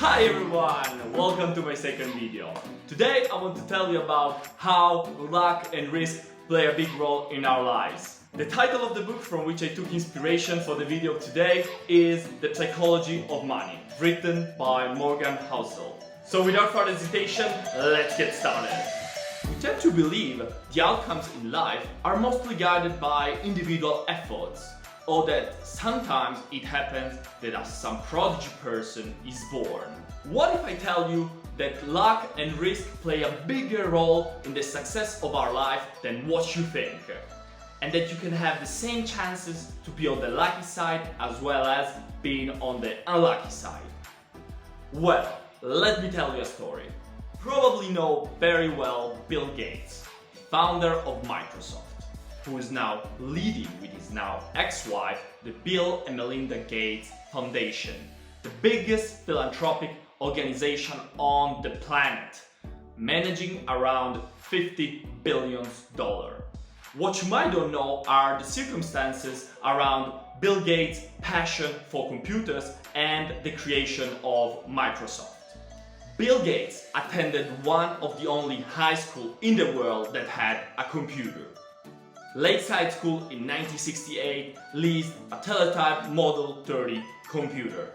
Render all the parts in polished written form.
Hi everyone! Welcome to my second video. Today I want to tell you about how luck and risk play a big role in our lives. The title of the book from which I took inspiration for the video of today is The Psychology of Money, written by Housel. So without further hesitation, let's get started. We tend to believe the outcomes in life are mostly guided by individual efforts, or that sometimes it happens that some prodigy person is born. What if I tell you that luck and risk play a bigger role in the success of our life than what you think? And that you can have the same chances to be on the lucky side as well as being on the unlucky side? Well, let me tell you a story. You probably know very well Bill Gates, founder of Microsoft, who is now leading with his now ex-wife the Bill and Melinda Gates Foundation, the biggest philanthropic organization on the planet, managing around $50 billion. What you might not know are the circumstances around Bill Gates' passion for computers and the creation of Microsoft. Bill Gates attended one of the only high schools in the world that had a computer. Lakeside School in 1968 leased a Teletype Model 30 computer.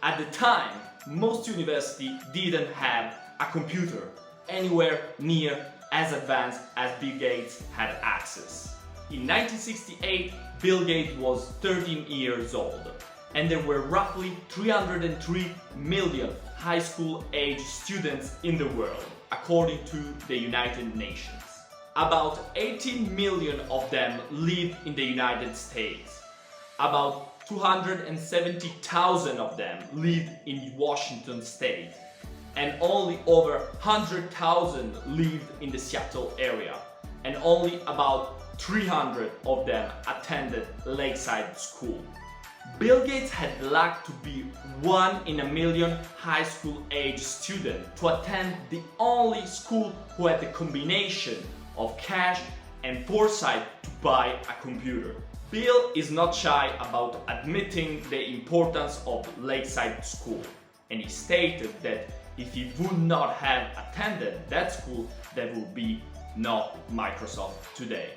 At the time, most universities didn't have a computer anywhere near as advanced as Bill Gates had access. In 1968, Bill Gates was 13 years old, and there were roughly 303 million high school age students in the world, according to the United Nations. About 18 million of them lived in the United States. About 270,000 of them lived in Washington State. And only over 100,000 lived in the Seattle area. And only about 300 of them attended Lakeside School. Bill Gates had the luck to be 1 in a million high school age student to attend the only school who had the combination of cash and foresight to buy a computer. Bill is not shy about admitting the importance of Lakeside School, and he stated that if he would not have attended that school, there would be no Microsoft today.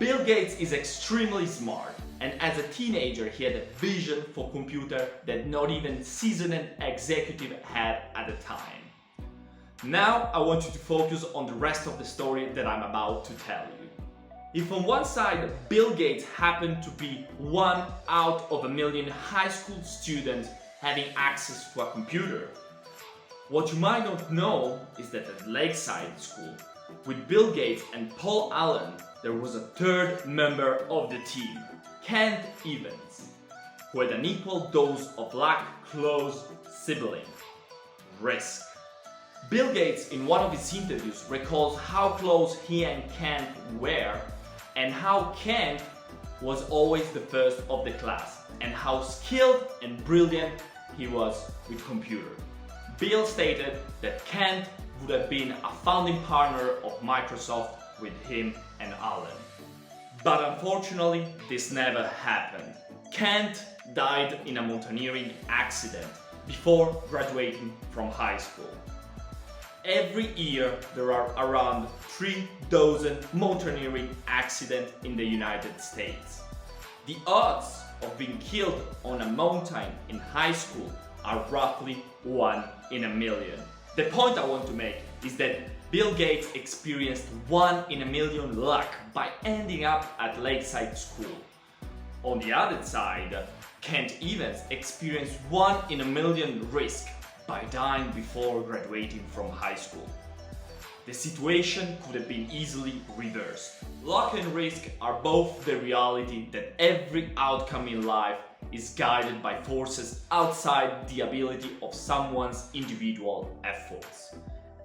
Bill Gates is extremely smart, and as a teenager he had a vision for computer that not even seasoned executive had at the time. Now I want you to focus on the rest of the story that I'm about to tell you. If on one side Bill Gates happened to be 1 out of a million high school students having access to a computer, what you might not know is that at Lakeside School, with Bill Gates and Paul Allen, there was a third member of the team, Kent Evans, who had an equal dose of luck, close sibling, risk. Bill Gates, in one of his interviews, recalls how close he and Kent were, and how Kent was always the first of the class, and how skilled and brilliant he was with computers. Bill stated that Kent would have been a founding partner of Microsoft with him and Allen. But unfortunately, this never happened. Kent died in a mountaineering accident before graduating from high school. Every year there are around 3,000 mountaineering accidents in the United States. The odds of being killed on a mountain in high school are roughly 1 in a million. The point I want to make is that Bill Gates experienced 1 in a million luck by ending up at Lakeside School. On the other side, Kent Evans experienced 1 in a million risk by dying before graduating from high school. The situation could have been easily reversed. Luck and risk are both the reality that every outcome in life is guided by forces outside the ability of someone's individual efforts,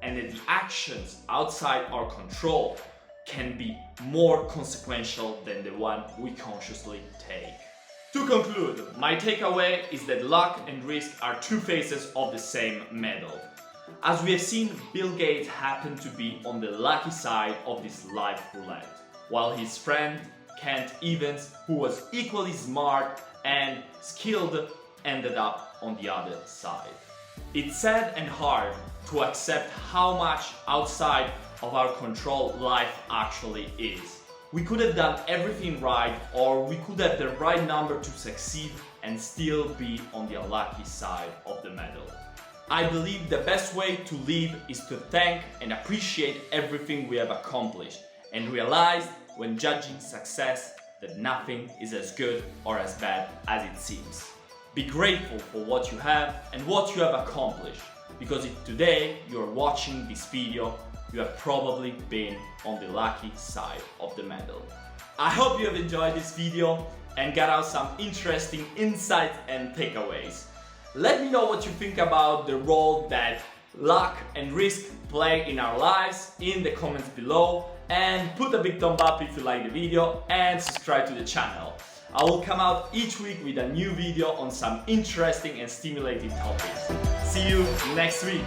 and that the actions outside our control can be more consequential than the one we consciously take. To conclude, my takeaway is that luck and risk are two faces of the same medal. As we have seen, Bill Gates happened to be on the lucky side of this life roulette, while his friend Kent Evans, who was equally smart and skilled, ended up on the other side. It's sad and hard to accept how much outside of our control life actually is. We could have done everything right, or we could have the right number to succeed and still be on the unlucky side of the medal. I believe the best way to live is to thank and appreciate everything we have accomplished and realize when judging success that nothing is as good or as bad as it seems. Be grateful for what you have and what you have accomplished, because if today you are watching this video, you have probably been on the lucky side of the medal. I hope you have enjoyed this video and got out some interesting insights and takeaways. Let me know what you think about the role that luck and risk play in our lives in the comments below, and put a big thumb up if you like the video and subscribe to the channel. I will come out each week with a new video on some interesting and stimulating topics. See you next week!